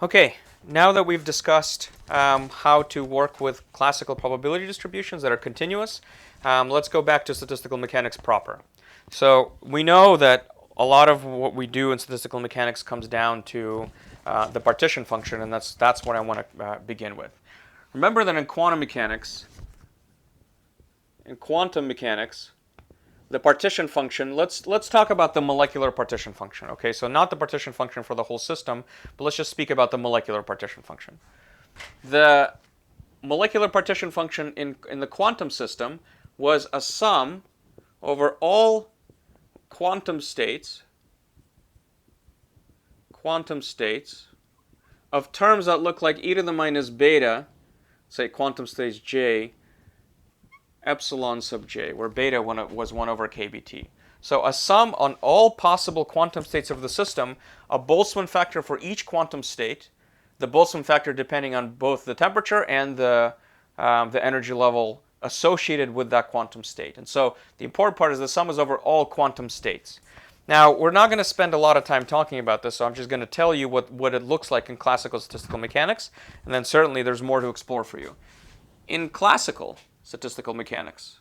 Okay, now that we've discussed how to work with classical probability distributions that are continuous, let's go back to statistical mechanics proper. So we know that a lot of what we do in statistical mechanics comes down to the partition function, and that's what I want to begin with. Remember that in quantum mechanics, the partition function, let's talk about the molecular partition function. Okay, so not the partition function for the whole system, but let's just speak about the molecular partition function. The molecular partition function in the quantum system was a sum over all quantum states of terms that look like e to the minus beta, say quantum states j, epsilon sub j, where beta was 1 over kBt. So a sum on all possible quantum states of the system, a Boltzmann factor for each quantum state, the Boltzmann factor depending on both the temperature and the energy level associated with that quantum state. And so the important part is the sum is over all quantum states. Now, we're not going to spend a lot of time talking about this, so I'm just going to tell you what it looks like in classical statistical mechanics, and then certainly there's more to explore for you. In classical statistical mechanics,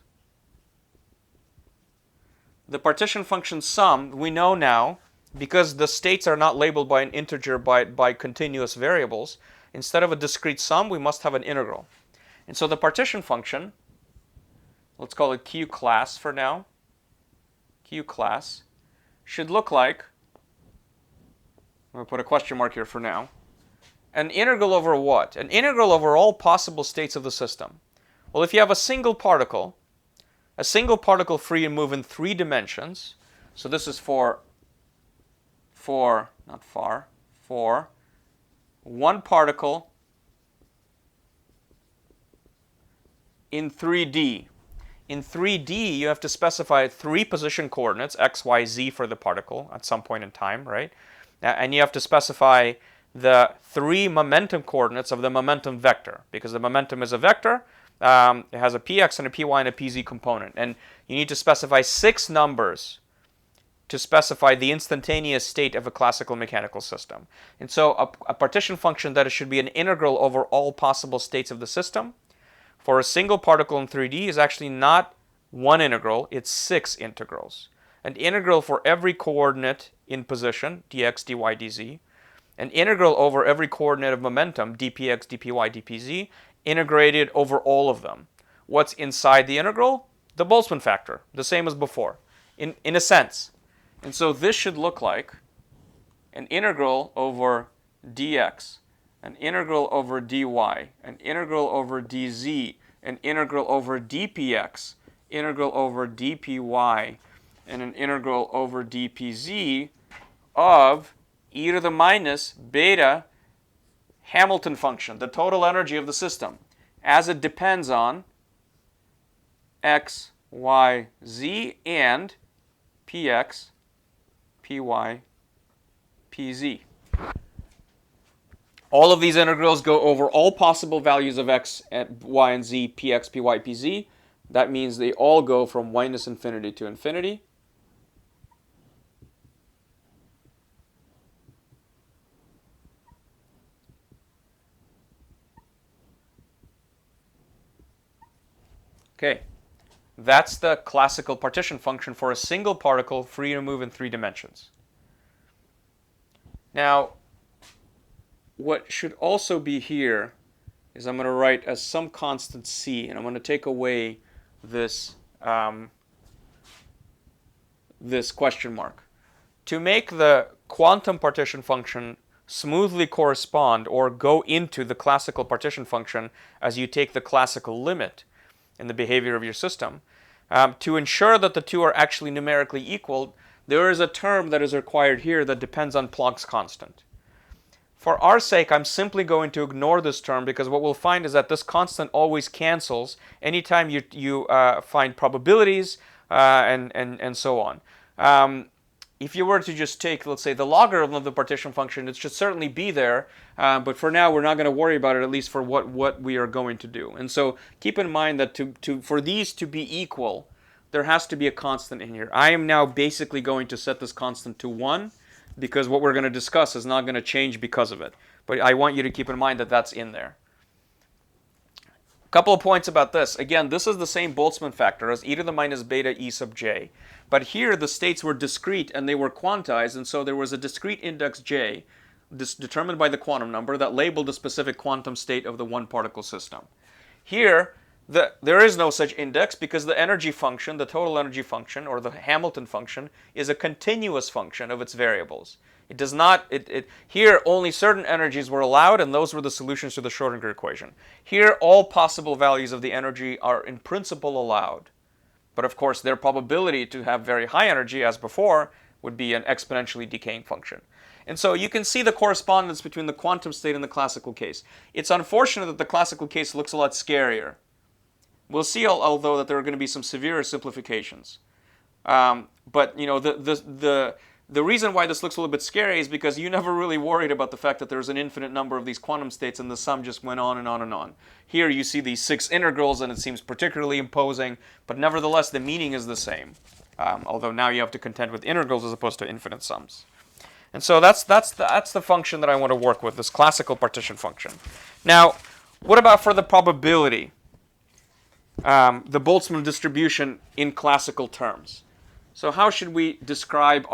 the partition function sum, we know now, because the states are not labeled by an integer by continuous variables, instead of a discrete sum, we must have an integral. And so the partition function, let's call it Q class for now, Q class, should look like, I'm going to put a question mark here for now, an integral over what? An integral over all possible states of the system. Well, if you have a single particle free to move in 3 dimensions, so this is for one particle in 3D. In 3D, you have to specify 3 position coordinates, x, y, z for the particle at some point in time, right? And you have to specify the 3 momentum coordinates of the momentum vector, because the momentum is a vector. It has a px and a py and a pz component. And you need to specify 6 numbers to specify the instantaneous state of a classical mechanical system. And so a partition function that should be an integral over all possible states of the system for a single particle in 3D is actually not one integral, it's 6 integrals. An integral for every coordinate in position, dx, dy, dz. An integral over every coordinate of momentum, dpx, dpy, dpz, integrated over all of them. What's inside the integral? The Boltzmann factor, the same as before, in a sense. And so this should look like an integral over dx, an integral over dy, an integral over dz, an integral over dpx, integral over dpy, and an integral over dpz of e to the minus beta Hamilton function, the total energy of the system, as it depends on x, y, z, and px, py, pz. All of these integrals go over all possible values of x, y, and z, px, py, pz. That means they all go from minus infinity to infinity. Okay, that's the classical partition function for a single particle free to move in 3 dimensions. Now, what should also be here is I'm going to write as some constant c, and I'm going to take away this, this question mark. To make the quantum partition function smoothly correspond or go into the classical partition function as you take the classical limit in the behavior of your system, to ensure that the two are actually numerically equal, there is a term that is required here that depends on Planck's constant. For our sake, I'm simply going to ignore this term because what we'll find is that this constant always cancels anytime you find probabilities and so on. If you were to just take, let's say, the logarithm of the partition function, it should certainly be there, but for now we're not going to worry about it, at least for what we are going to do. And so keep in mind that for these to be equal, there has to be a constant in here. I am now basically going to set this constant to 1 because what we're going to discuss is not going to change because of it. But I want you to keep in mind that that's in there. A couple of points about this. Again, this is the same Boltzmann factor as e to the minus beta e sub j. But here the states were discrete and they were quantized, and so there was a discrete index j determined by the quantum number that labeled the specific quantum state of the one particle system. Here, there is no such index because the energy function, the total energy function, or the Hamilton function, is a continuous function of its variables. It does not, here only certain energies were allowed, and those were the solutions to the Schrodinger equation. Here, all possible values of the energy are in principle allowed. But of course, their probability to have very high energy, as before, would be an exponentially decaying function. And so you can see the correspondence between the quantum state and the classical case. It's unfortunate that the classical case looks a lot scarier. We'll see, although, that there are going to be some severe simplifications. But you know, the reason why this looks a little bit scary is because you never really worried about the fact that there's an infinite number of these quantum states and the sum just went on and on and on. Here you see these 6 integrals and it seems particularly imposing, but nevertheless the meaning is the same. Although now you have to contend with integrals as opposed to infinite sums. And so that's the function that I want to work with, this classical partition function. Now, what about for the probability? The Boltzmann distribution in classical terms. So how should we describe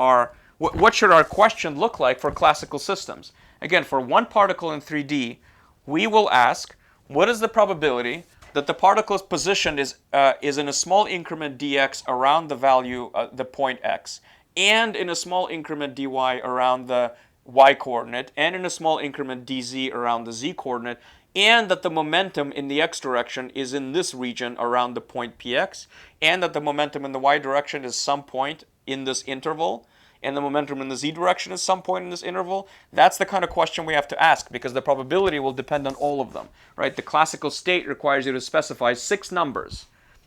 what should our question look like for classical systems? Again, for one particle in 3D, we will ask, what is the probability that the particle's position is in a small increment dx around the value, the point x, and in a small increment dy around the y-coordinate, and in a small increment dz around the z-coordinate, and that the momentum in the x direction is in this region around the point px, and that the momentum in the y direction is some point in this interval, and the momentum in the z direction is some point in this interval. That's the kind of question we have to ask, because the probability will depend on all of them, right? The classical state requires you to specify 6 numbers,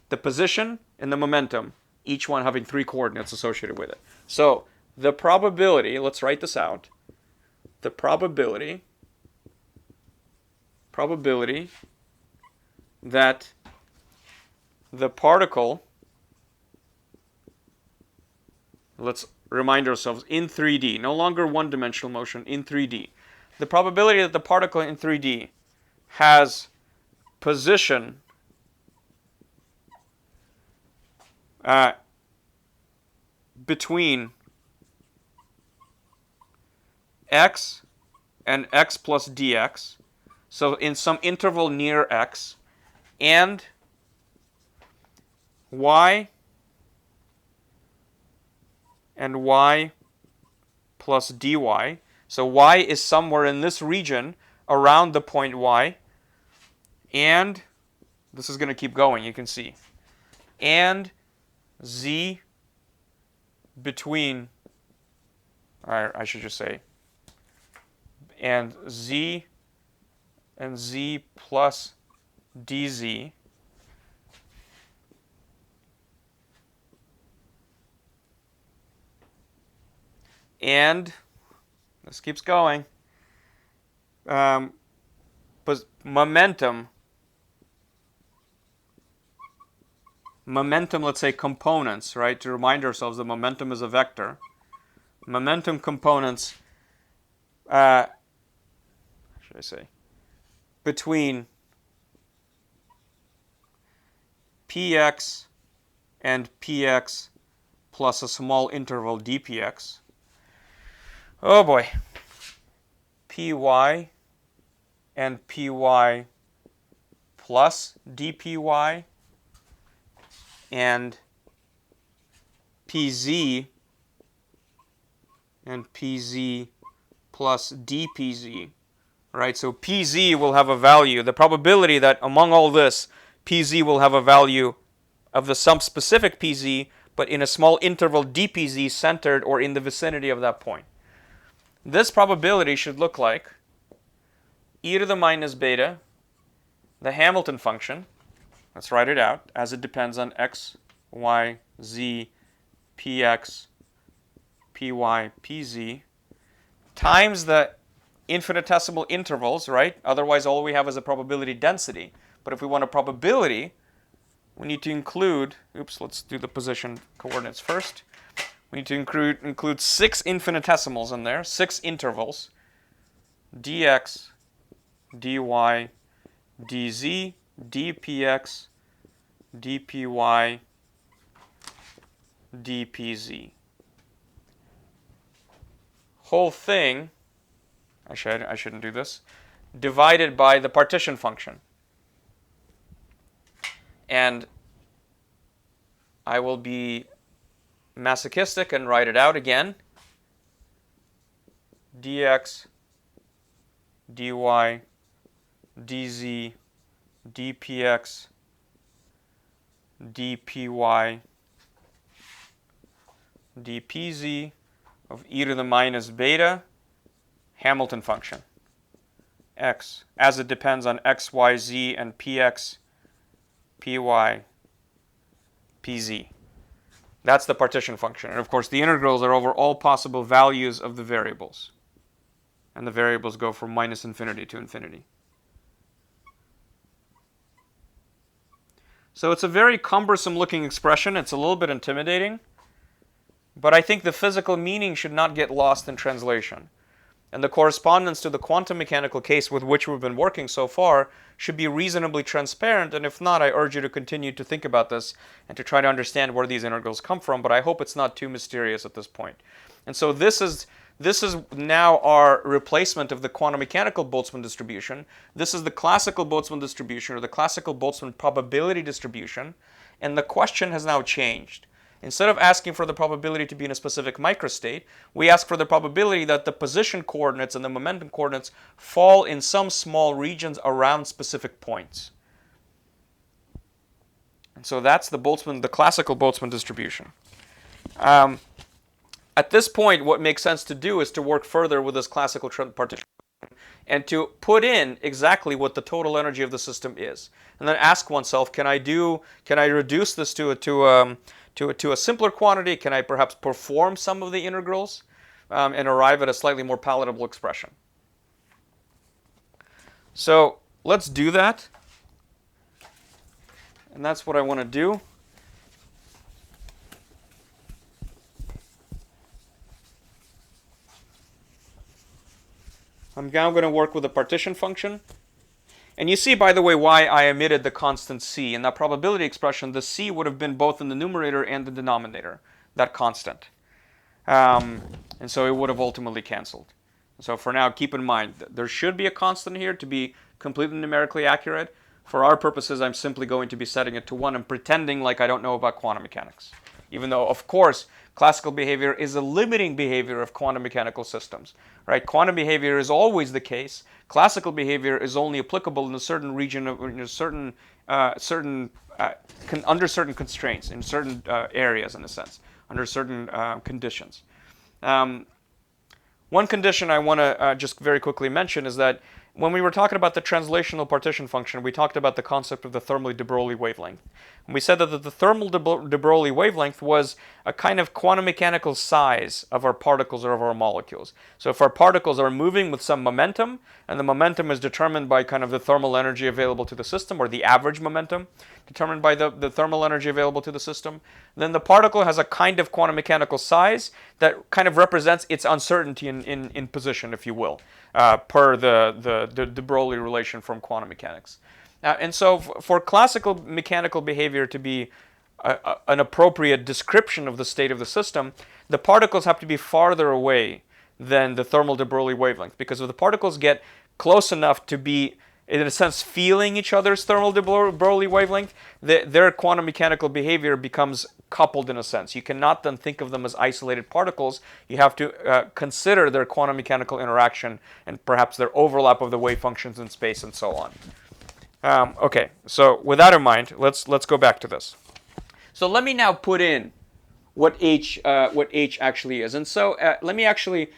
the position and the momentum, each one having 3 coordinates associated with it. So the probability, let's write this out, the probability that the particle, let's remind ourselves, in 3D, no longer one-dimensional motion, in 3D. The probability that the particle in 3D has position between x and x plus dx, so in some interval near x, and y and y plus dy. So y is somewhere in this region around the point y, and this is going to keep going, you can see, and z between, I should just say, and z plus dz and this keeps going, momentum, let's say components, right? To remind ourselves that momentum is a vector. Momentum components, should I say, between px and px plus a small interval dpx. Oh boy. Py and py plus dpy and pz and pz plus dpz. Right, so pz will have a value. The probability that among all this, pz will have a value of the some specific pz, but in a small interval dpz centered or in the vicinity of that point. This probability should look like e to the minus beta, the Hamilton function, let's write it out, as it depends on x, y, z, px, py, pz, times the infinitesimal intervals, right? Otherwise, all we have is a probability density. But if we want a probability, we need to include, let's do the position coordinates first. We need to include 6 infinitesimals in there, 6 intervals. dx, dy, dz, dpx, dpy, dpz. Whole thing, I shouldn't do this, divided by the partition function. And I will be masochistic and write it out again. dx, dy, dz, dpx, dpy, dpz of e to the minus beta Hamilton function. X, as it depends on x, y, z, and px, py, pz. That's the partition function. And of course, the integrals are over all possible values of the variables. And the variables go from minus infinity to infinity. So it's a very cumbersome looking expression. It's a little bit intimidating. But I think the physical meaning should not get lost in translation. And the correspondence to the quantum mechanical case with which we've been working so far should be reasonably transparent. And if not, I urge you to continue to think about this and to try to understand where these integrals come from. But I hope it's not too mysterious at this point. And so this is now our replacement of the quantum mechanical Boltzmann distribution. This is the classical Boltzmann distribution, or the classical Boltzmann probability distribution. And the question has now changed. Instead of asking for the probability to be in a specific microstate, we ask for the probability that the position coordinates and the momentum coordinates fall in some small regions around specific points. And so that's the classical Boltzmann distribution. At this point, what makes sense to do is to work further with this classical partition and to put in exactly what the total energy of the system is, and then ask oneself, can I reduce this to a simpler quantity? Can I perhaps perform some of the integrals and arrive at a slightly more palatable expression? So let's do that. And that's what I want to do. I'm now going to work with a partition function. And you see, by the way, why I omitted the constant c. In that probability expression, the c would have been both in the numerator and the denominator, that constant. And so it would have ultimately canceled. So for now, keep in mind, there should be a constant here to be completely numerically accurate. For our purposes, I'm simply going to be setting it to 1 and pretending like I don't know about quantum mechanics. Even though, of course, classical behavior is a limiting behavior of quantum mechanical systems. Right? Quantum behavior is always the case. Classical behavior is only applicable in a certain region, under certain constraints, in certain areas, in a sense, under certain conditions. One condition I want to just very quickly mention is that when we were talking about the translational partition function, we talked about the concept of the thermally de Broglie wavelength. And we said that the thermal de Broglie wavelength was a kind of quantum mechanical size of our particles or of our molecules. So if our particles are moving with some momentum, and the momentum is determined by kind of the thermal energy available to the system, or the average momentum determined by the thermal energy available to the system, then the particle has a kind of quantum mechanical size that kind of represents its uncertainty in position, if you will, per the de Broglie relation from quantum mechanics. And so for classical mechanical behavior to be an appropriate description of the state of the system, the particles have to be farther away than the thermal de Broglie wavelength. Because if the particles get close enough to be, in a sense, feeling each other's thermal de Broglie wavelength, their quantum mechanical behavior becomes coupled in a sense. You cannot then think of them as isolated particles. You have to consider their quantum mechanical interaction and perhaps their overlap of the wave functions in space and so on. Okay, so with that in mind, let's go back to this. So let me now put in what H actually is. And so let me actually,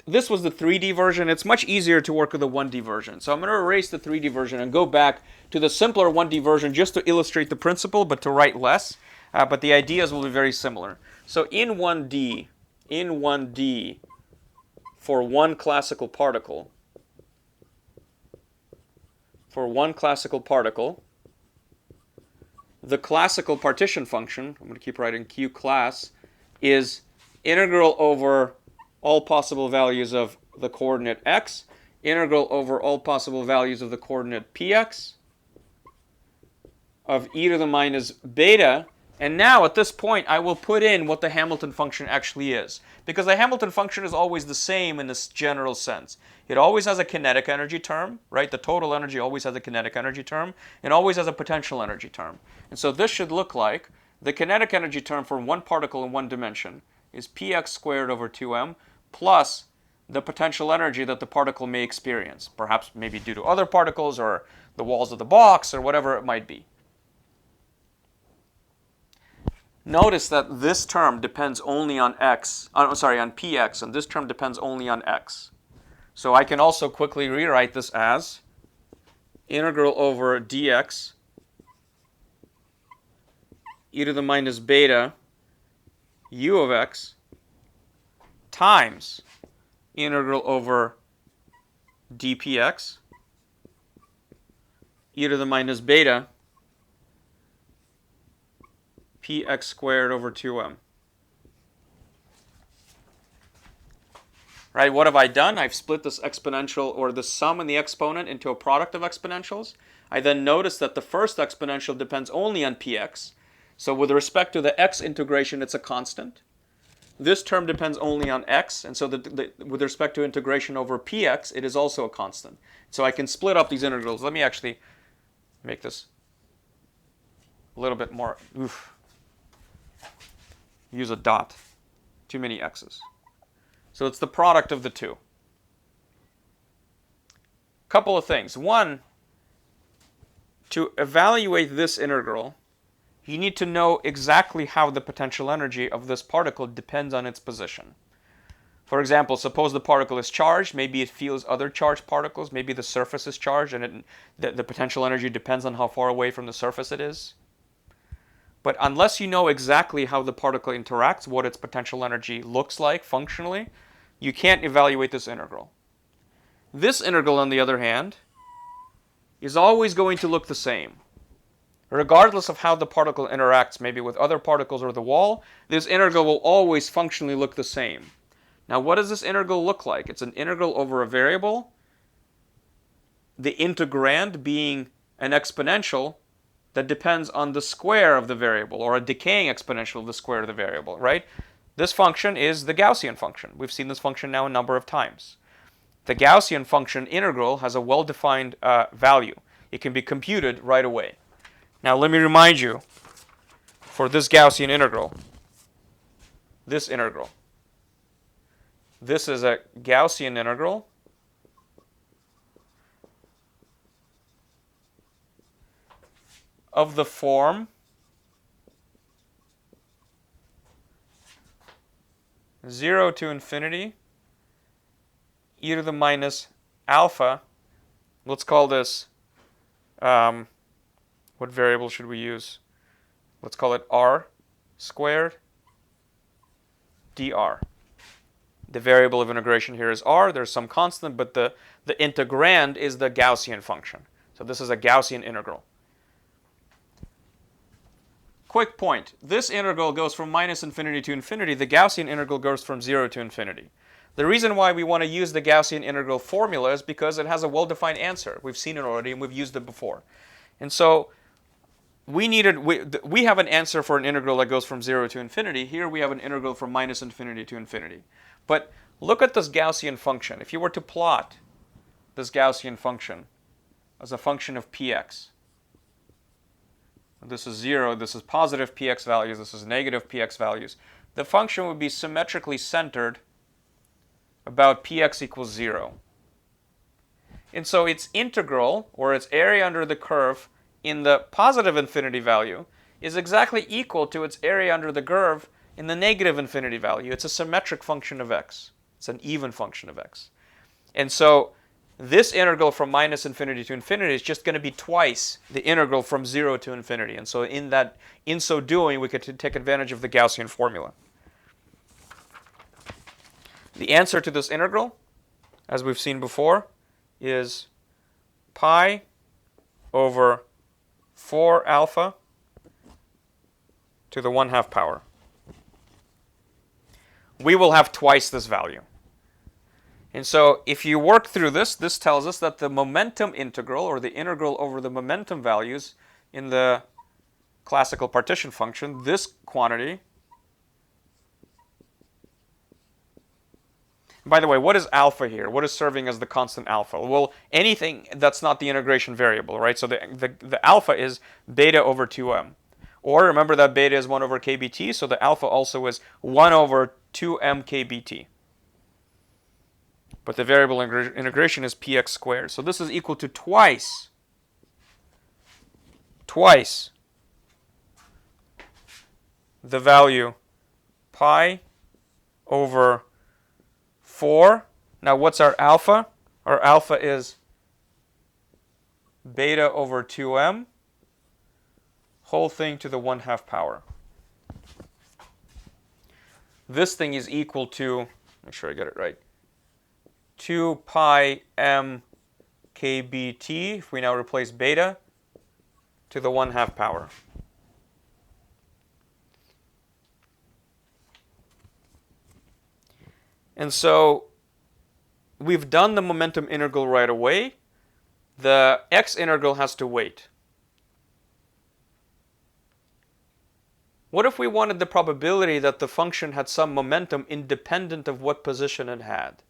this was the 3D version. It's much easier to work with the 1D version. So I'm going to erase the 3D version and go back to the simpler 1D version just to illustrate the principle, but to write less. But the ideas will be very similar. So in 1D, for one classical particle, the classical partition function, I'm going to keep writing Q class, is integral over all possible values of the coordinate x, integral over all possible values of the coordinate px, of e to the minus beta. And now at this point I will put in what the Hamilton function actually is, because the Hamilton function is always the same in this general sense. It always has a kinetic energy term, right? The total energy always has a kinetic energy term, and always has a potential energy term. And so this should look like the kinetic energy term for one particle in one dimension is px squared over 2m plus the potential energy that the particle may experience, perhaps maybe due to other particles or the walls of the box or whatever it might be. Notice that this term depends only on x, on px, and this term depends only on x. So I can also quickly rewrite this as integral over dx e to the minus beta u of x times integral over dpx e to the minus beta px squared over 2m. Right, what have I done? I've split this exponential, or the sum and the exponent, into a product of exponentials. I then notice that the first exponential depends only on px. So with respect to the x integration, it's a constant. This term depends only on x, and so with respect to integration over px, it is also a constant. So I can split up these integrals. Let me actually make this a little bit more. Use a dot. Too many x's. So it's the product of the two. Couple of things. One, to evaluate this integral, you need to know exactly how the potential energy of this particle depends on its position. For example, suppose the particle is charged. Maybe it feels other charged particles. Maybe the surface is charged, and the potential energy depends on how far away from the surface it is. But unless you know exactly how the particle interacts, what its potential energy looks like functionally, you can't evaluate this integral. This integral, on the other hand, is always going to look the same. Regardless of how the particle interacts, maybe with other particles or the wall, this integral will always functionally look the same. Now, what does this integral look like? It's an integral over a variable, the integrand being an exponential that depends on the square of the variable, or a decaying exponential of the square of the variable, right? This function is the Gaussian function. We've seen this function now a number of times. The Gaussian function integral has a well-defined value. It can be computed right away. Now let me remind you, for this Gaussian integral, this integral, this is a Gaussian integral of the form 0 to infinity e to the minus alpha. Let's call this, what variable should we use? Let's call it r squared dr. The variable of integration here is r. There's some constant, but the integrand is the Gaussian function. So this is a Gaussian integral. Quick point. This integral goes from minus infinity to infinity. The Gaussian integral goes from 0 to infinity. The reason why we want to use the Gaussian integral formula is because it has a well-defined answer. We've seen it already, and we've used it before. And so we have an answer for an integral that goes from 0 to infinity. Here we have an integral from minus infinity to infinity. But look at this Gaussian function. If you were to plot this Gaussian function as a function of px, this is 0, this is positive px values, this is negative px values, the function would be symmetrically centered about px equals 0. And so its integral, or its area under the curve in the positive infinity value, is exactly equal to its area under the curve in the negative infinity value. It's a symmetric function of x. It's an even function of x. And so this integral from minus infinity to infinity is just going to be twice the integral from 0 to infinity. And so in so doing, we could take advantage of the Gaussian formula. The answer to this integral, as we've seen before, is pi over 4 alpha to the 1/2 power. we will have twice this value. And so if you work through this, this tells us that the momentum integral, or the integral over the momentum values in the classical partition function, this quantity. By the way, what is alpha here? What is serving as the constant alpha? Well, anything that's not the integration variable, right? So the alpha is beta over 2m. Or remember that beta is 1 over kbt, so the alpha also is 1 over 2m kbt. But the variable integration is px squared. So this is equal to twice the value pi over 4. Now what's our alpha? Our alpha is beta over 2m, whole thing to the 1/2 power. This thing is equal to, make sure I get it right, 2 pi m kbt, if we now replace beta, to the 1/2 power. And so we've done the momentum integral right away. The x integral has to wait. What if we wanted the probability that the function had some momentum independent of what position it had?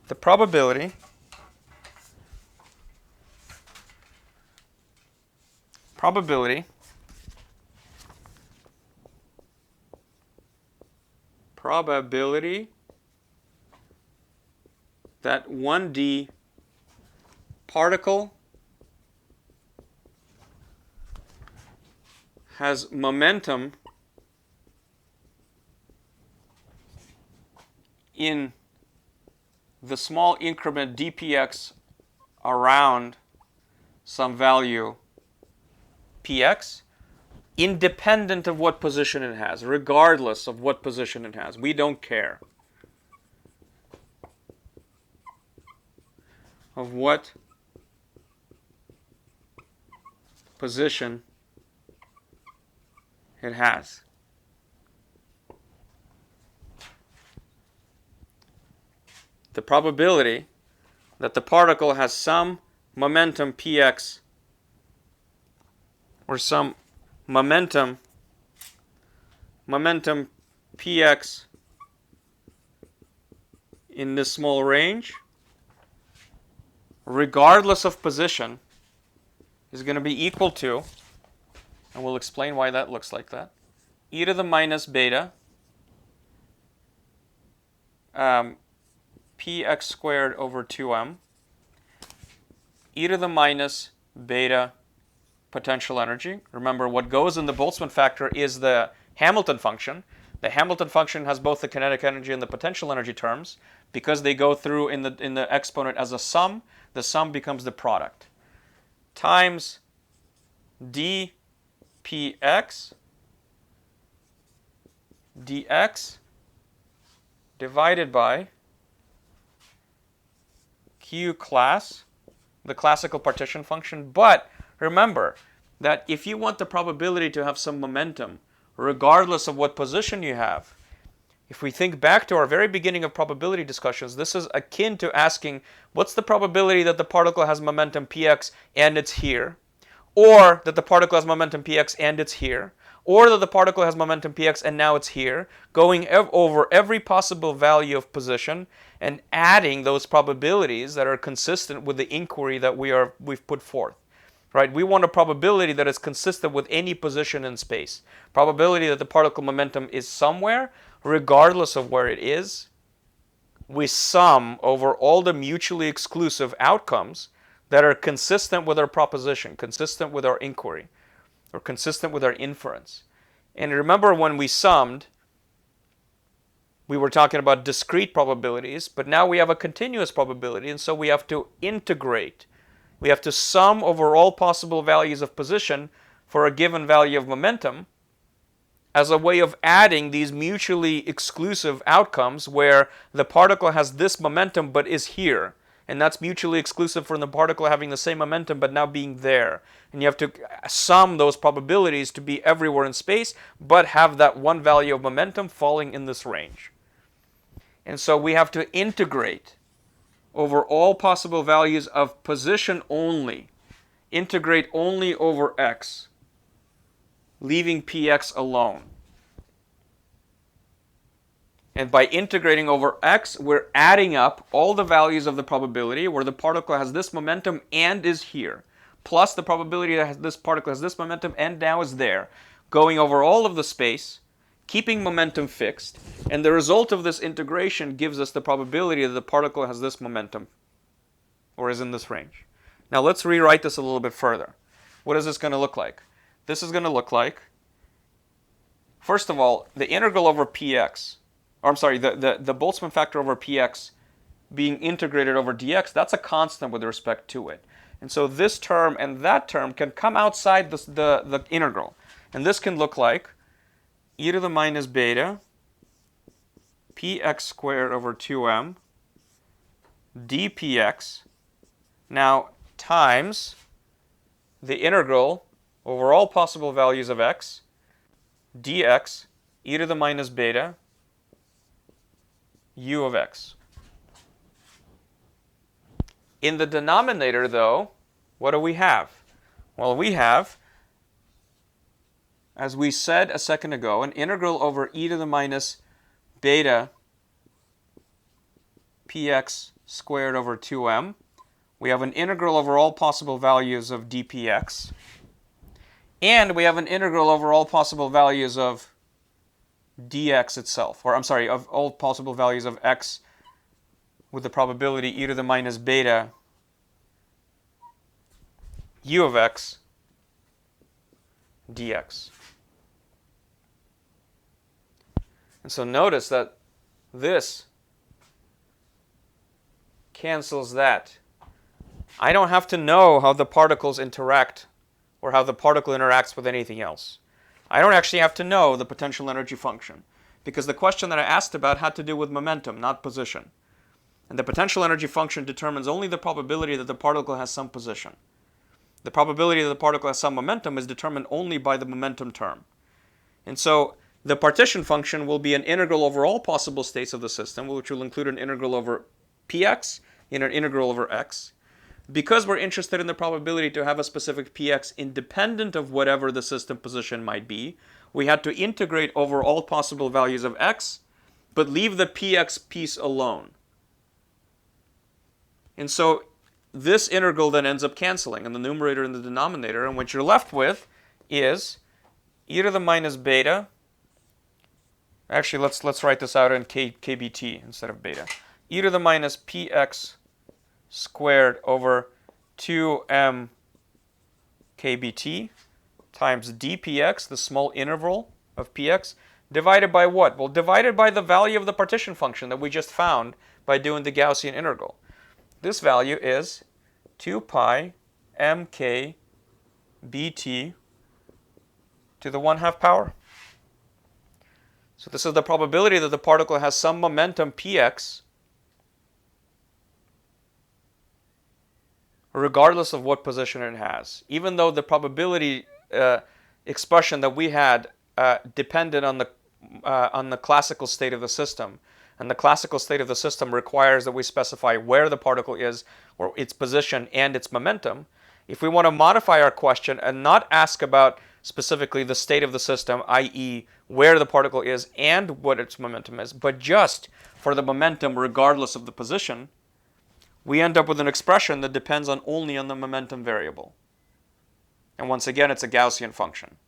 The probability that 1D particle has momentum in the small increment dpx around some value px, independent of what position it has, regardless of what position it has. We don't care of what position it has. The probability that the particle has some momentum px or some momentum px in this small range, regardless of position, is going to be equal to, and we'll explain why that looks like that, e to the minus beta px squared over 2m, e to the minus beta potential energy. Remember, what goes in the Boltzmann factor is the Hamilton function. The Hamilton function has both the kinetic energy and the potential energy terms. Because they go through in the exponent as a sum, the sum becomes the product. Times dpx dx divided by q class, the classical partition function. But remember that if you want the probability to have some momentum, regardless of what position you have, if we think back to our very beginning of probability discussions, this is akin to asking, what's the probability that the particle has momentum px and it's here? Or that the particle has momentum px and it's here? Or that the particle has momentum px and now it's here? Going over every possible value of position and adding those probabilities that are consistent with the inquiry that we've put forth. Right? We want a probability that is consistent with any position in space. Probability that the particle momentum is somewhere, regardless of where it is. We sum over all the mutually exclusive outcomes that are consistent with our proposition, consistent with our inquiry, or consistent with our inference. And remember, when we summed, we were talking about discrete probabilities, but now we have a continuous probability, and so we have to integrate. We have to sum over all possible values of position for a given value of momentum as a way of adding these mutually exclusive outcomes where the particle has this momentum but is here. and that's mutually exclusive from the particle having the same momentum but now being there. And you have to sum those probabilities to be everywhere in space, but have that one value of momentum falling in this range. And so we have to integrate over all possible values of position only. Integrate only over x, leaving px alone. And by integrating over x, we're adding up all the values of the probability where the particle has this momentum and is here, plus the probability that this particle has this momentum and now is there, going over all of the space, keeping momentum fixed, and the result of this integration gives us the probability that the particle has this momentum or is in this range. Now let's rewrite this a little bit further. What is this going to look like? This is going to look like, first of all, the integral over px, or I'm sorry, the Boltzmann factor over px being integrated over dx, that's a constant with respect to it. And so this term and that term can come outside the integral. And this can look like e to the minus beta px squared over 2m dpx now times the integral over all possible values of x dx e to the minus beta u of x. In the denominator, though, what do we have? Well, we have, as we said a second ago, an integral over e to the minus beta px squared over 2m. We have an integral over all possible values of dpx. And we have an integral over all possible values of dx itself, or I'm sorry, of all possible values of x with the probability e to the minus beta u of x dx. And so notice that this cancels that. I don't have to know how the particles interact or how the particle interacts with anything else. I don't actually have to know the potential energy function, because the question that I asked about had to do with momentum, not position. And the potential energy function determines only the probability that the particle has some position. The probability that the particle has some momentum is determined only by the momentum term. And so the partition function will be an integral over all possible states of the system, which will include an integral over px and an integral over x. Because we're interested in the probability to have a specific px independent of whatever the system position might be, we had to integrate over all possible values of x, but leave the px piece alone. And so this integral then ends up canceling in the numerator and the denominator, and what you're left with is e to the minus beta. Actually, let's write this out in kbt instead of beta. E to the minus px squared over 2m kbt times dpx, the small interval of px, divided by what? Well, divided by the value of the partition function that we just found by doing the Gaussian integral. This value is 2 pi mk bt to the 1/2 power. So this is the probability that the particle has some momentum px regardless of what position it has. Even though the probability expression that we had depended on the classical state of the system, and the classical state of the system requires that we specify where the particle is, or its position and its momentum. If we want to modify our question and not ask about specifically the state of the system, i.e. where the particle is and what its momentum is, but just for the momentum regardless of the position, we end up with an expression that depends only on the momentum variable. And once again, it's a Gaussian function,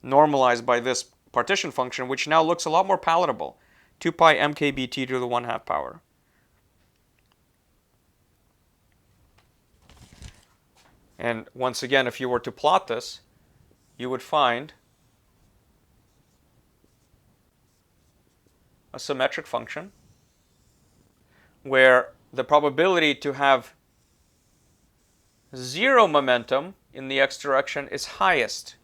normalized by this partition function, which now looks a lot more palatable. 2 pi mkbt to the 1/2 power. And once again, if you were to plot this, you would find a symmetric function where the probability to have zero momentum in the x direction is highest.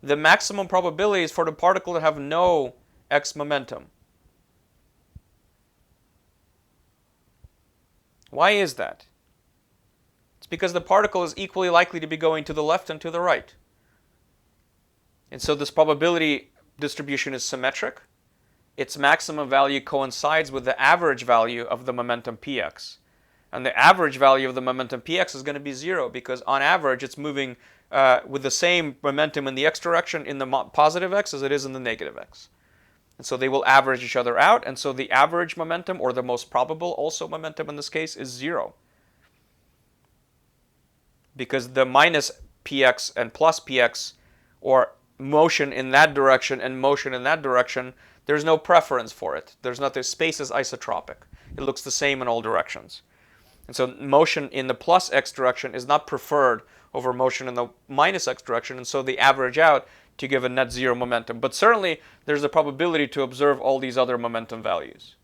The maximum probability is for the particle to have no x momentum. Why is that? It's because the particle is equally likely to be going to the left and to the right. And so this probability distribution is symmetric. Its maximum value coincides with the average value of the momentum px. And the average value of the momentum px is going to be 0 because on average it's moving with the same momentum in the x direction in the positive x as it is in the negative x. And so they will average each other out, and so the average momentum, or the most probable also momentum in this case, is 0. Because the minus px and plus px, or motion in that direction and motion in that direction, there's no preference for it. There's not, the space is isotropic. It looks the same in all directions. And so motion in the plus x direction is not preferred over motion in the minus x direction, and so they average out to give a net zero momentum. But certainly there's a probability to observe all these other momentum values.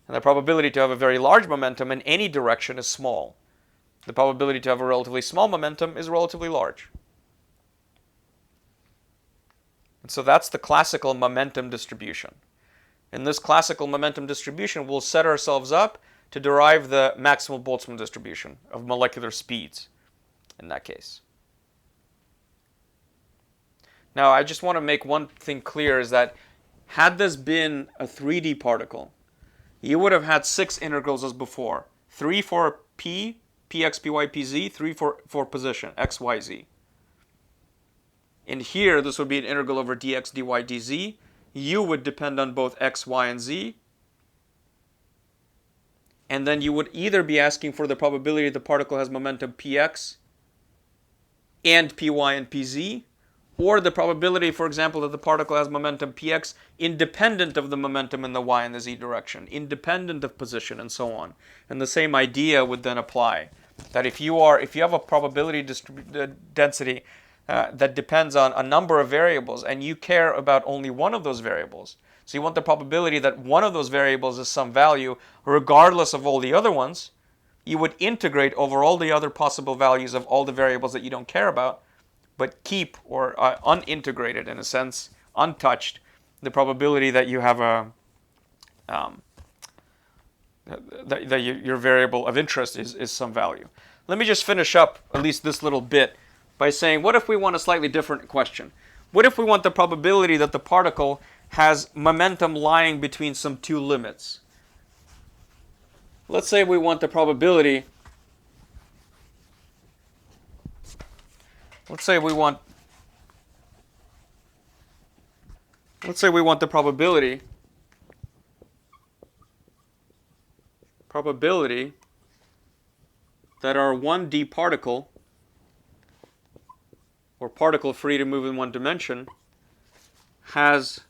And the probability to have a very large momentum in any direction is small. The probability to have a relatively small momentum is relatively large. And so that's the classical momentum distribution. In this classical momentum distribution, we'll set ourselves up to derive the maximal Boltzmann distribution of molecular speeds in that case. Now, I just want to make one thing clear, is that had this been a 3D particle, you would have had 6 integrals as before. 3 for p, px, py, pz, 3 for position, x, y, z. And here, this would be an integral over dx, dy, dz. U would depend on both x, y, and z. And then you would either be asking for the probability the particle has momentum px and py and pz, or the probability, for example, that the particle has momentum px independent of the momentum in the y and the z direction, independent of position, and so on. And the same idea would then apply. That if you have a probability density that depends on a number of variables, and you care about only one of those variables, so you want the probability that one of those variables is some value regardless of all the other ones, you would integrate over all the other possible values of all the variables that you don't care about, but keep, or unintegrated in a sense, untouched, the probability that you have a that your variable of interest is some value. Let me just finish up at least this little bit by saying, what if we want a slightly different question? What if we want the probability that the particle has momentum lying between some two limits? Let's say we want the probability, let's say we want the probability that our 1D particle, or particle free to move in one dimension, has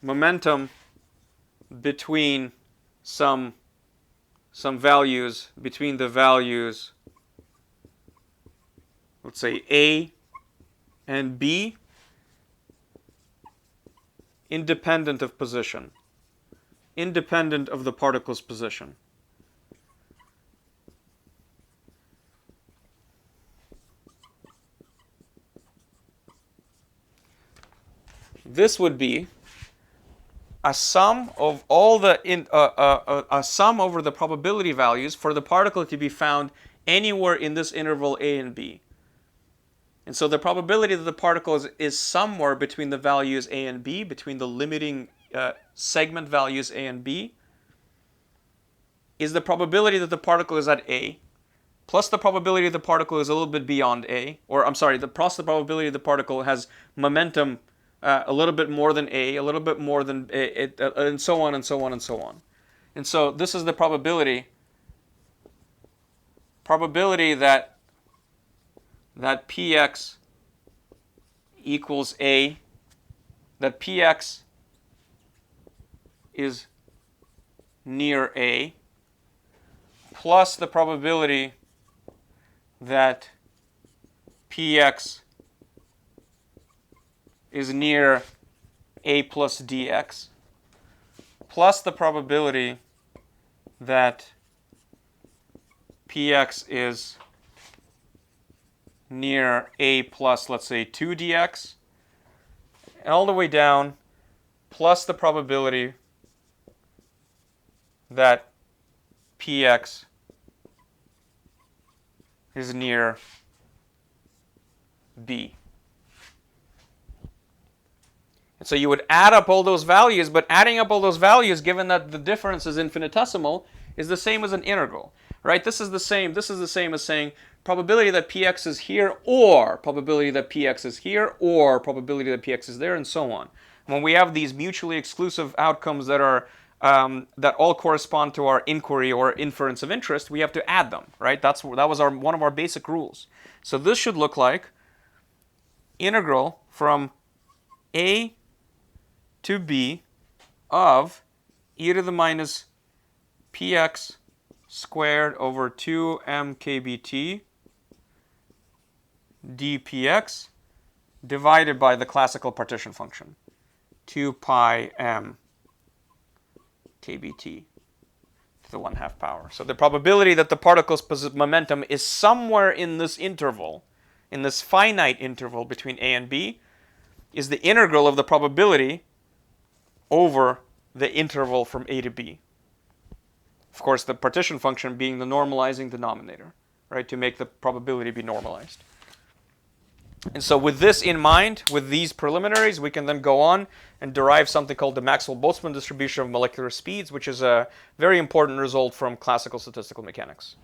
momentum between some values, between the values, let's say A and B, independent of position, independent of the particle's position. This would be a sum of all the a sum over the probability values for the particle to be found anywhere in this interval A and B. And so the probability that the particle is somewhere between the values A and B, between the limiting segment values A and B, is the probability that the particle is at A, plus the probability the particle is a little bit beyond A, or I'm sorry, plus the probability the particle has momentum a little bit more than A, a little bit more than A, and so on and so on and so on. And so this is the probability that Px equals A, that Px is near A, plus the probability that Px is near A plus dx, plus the probability that Px is near A plus, let's say, 2 dx, and all the way down, plus the probability that Px is near B. And so you would add up all those values, but adding up all those values, given that the difference is infinitesimal, is the same as an integral, right? This is the same as saying probability that Px is here, or probability that Px is here, or probability that Px is there, and so on. When we have these mutually exclusive outcomes that are that all correspond to our inquiry or inference of interest, we have to add them, right? That was one of our basic rules. So this should look like integral from A to B of e to the minus px squared over 2m kbt dpx divided by the classical partition function, 2 pi m kbt to the 1/2 power. So the probability that the particle's momentum is somewhere in this interval, in this finite interval between A and B, is the integral of the probability over the interval from A to B. Of course, the partition function being the normalizing denominator, right, to make the probability be normalized. And so with this in mind, with these preliminaries, we can then go on and derive something called the Maxwell-Boltzmann distribution of molecular speeds, which is a very important result from classical statistical mechanics.